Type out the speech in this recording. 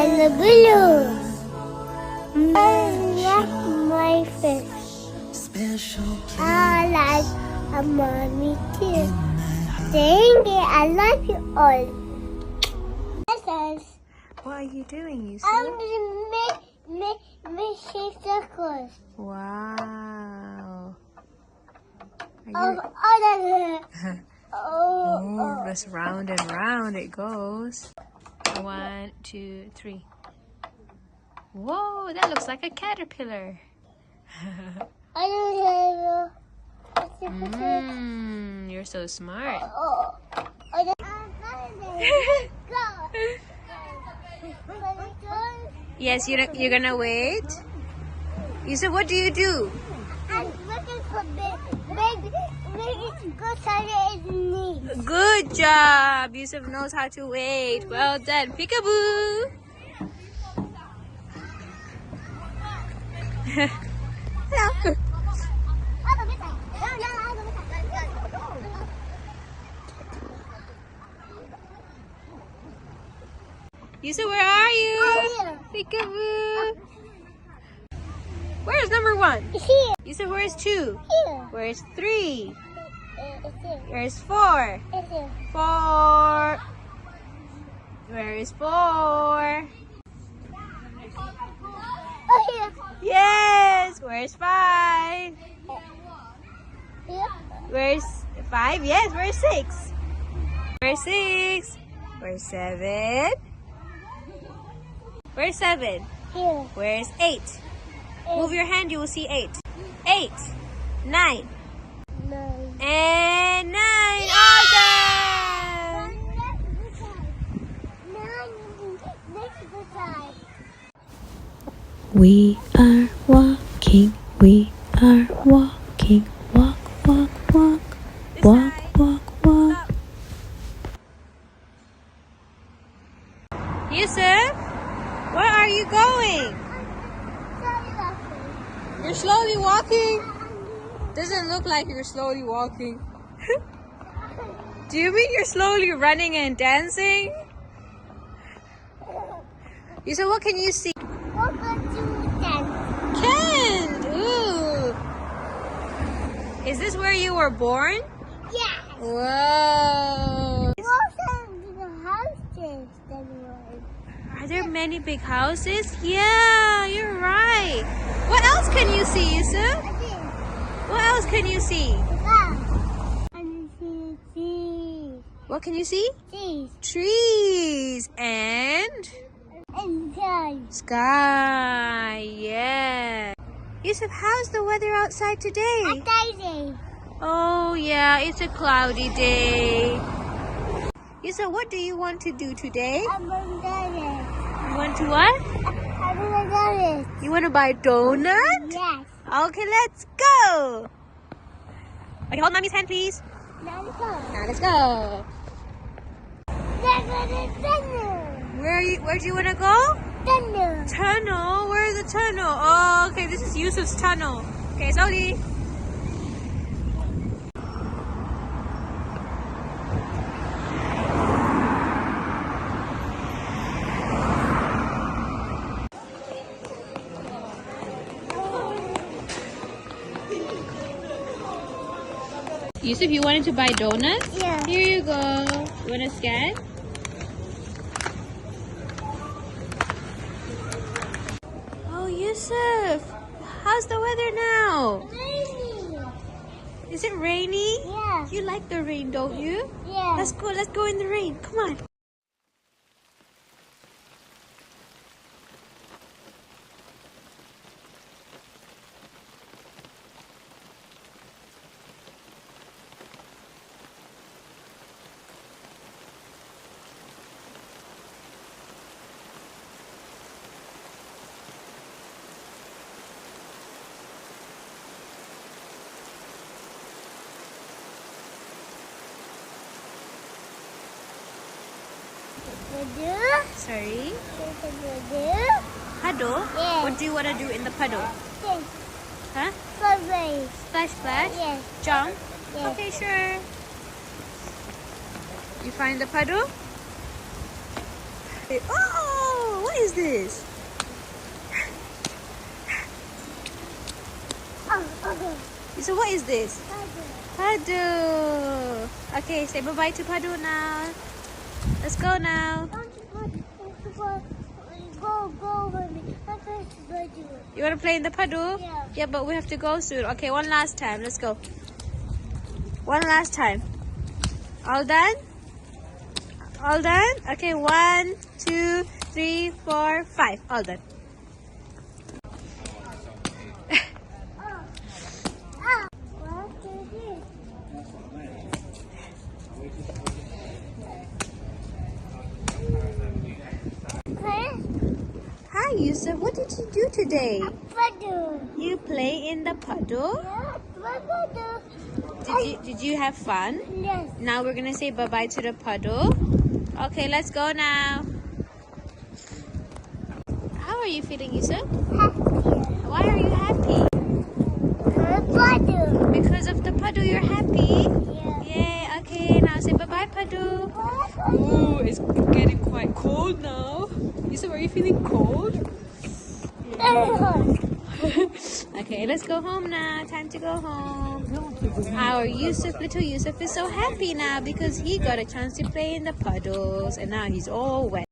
and blue. I like my fish. I like a mommy too. Thank you. I love you all. What are you doing, Yusuf? I'm going to make circles. Wow. Are you... Oh, just round and round it goes. 1, 2, 3. Whoa, that looks like a caterpillar. You're so smart. Yes, you're gonna wait. Yusuf, what do you do? I'm looking for big good. Good job. Yusuf knows how to wait. Well done. Peekaboo. Hello. Yusuf, where are you? Peekaboo. Where's number 1? Here. Yusuf, where's 2? Here. Where's 3? Here. Where's 4? Here. 4. Where is 4? Oh, here. Yes. Where's 5? Here. Where's 5? Yes. Where's 6? Where's 6? Where's 7? Where's 7? Here. Where's 8? Move your hand, you will see 8. 8, 9, 9. and 9. All done. We are walking, walk, walk, walk, walk, walk, walk. Yusuf, where are you going? You're slowly walking? Doesn't look like you're slowly walking. Do you mean you're slowly running and dancing? Yusuf, what can you see? Kent! Ooh! Is this where you were born? Yeah. Whoa! Houses. Are there many big houses? Yeah, you're right. What else can you see, Yusuf? What else can you see? What can you see? Trees and sky. Yeah. Yusuf, how's the weather outside today? Oh yeah, it's a cloudy day. Yusuf, what do you want to do today? You want to what? You want to buy a donut? Yes. Okay, let's go. Okay, hold mommy's hand, please. Now let's go. Now let's go. Where do you want to go? Tunnel? Where's the tunnel? Oh, okay, this is Yusuf's tunnel. Okay, slowly. Yusuf, you wanted to buy donuts? Yeah. Here you go. You want to scan? Oh, Yusuf, how's the weather now? Rainy. Is it rainy? Yeah. You like the rain, don't you? Yeah. Let's go in the rain. Come on. Sorry? Puddle? Yes. What do you want to do in the puddle? Huh? Splash, splash? Yes. Jump? Yes. Okay, sure. You find the puddle? Oh, what is this? So what is this? Puddle. Okay, say bye-bye to Puddle now. Let's go now. Go, honey. You want to play in the puddle? Yeah. Yeah, but we have to go soon. Okay, one last time. Let's go. One last time. All done? All done? Okay, 1, 2, 3, 4, 5. All done. Hi, Yusuf. What did you do today? Puddle. You play in the puddle? Yeah, puddle. Did you have fun? Yes. Now we're gonna say bye-bye to the puddle. Okay, let's go now. How are you feeling, Yusuf? Happy. Why are you happy? Puddle. Because of the puddle, you're happy? Yeah. Yay, okay, now say bye-bye, puddle. Ooh, it's getting quite cold now. Yusuf, are you feeling cold? Okay, let's go home now. Time to go home. Our little Yusuf is so happy now because he got a chance to play in the puddles and now he's all wet.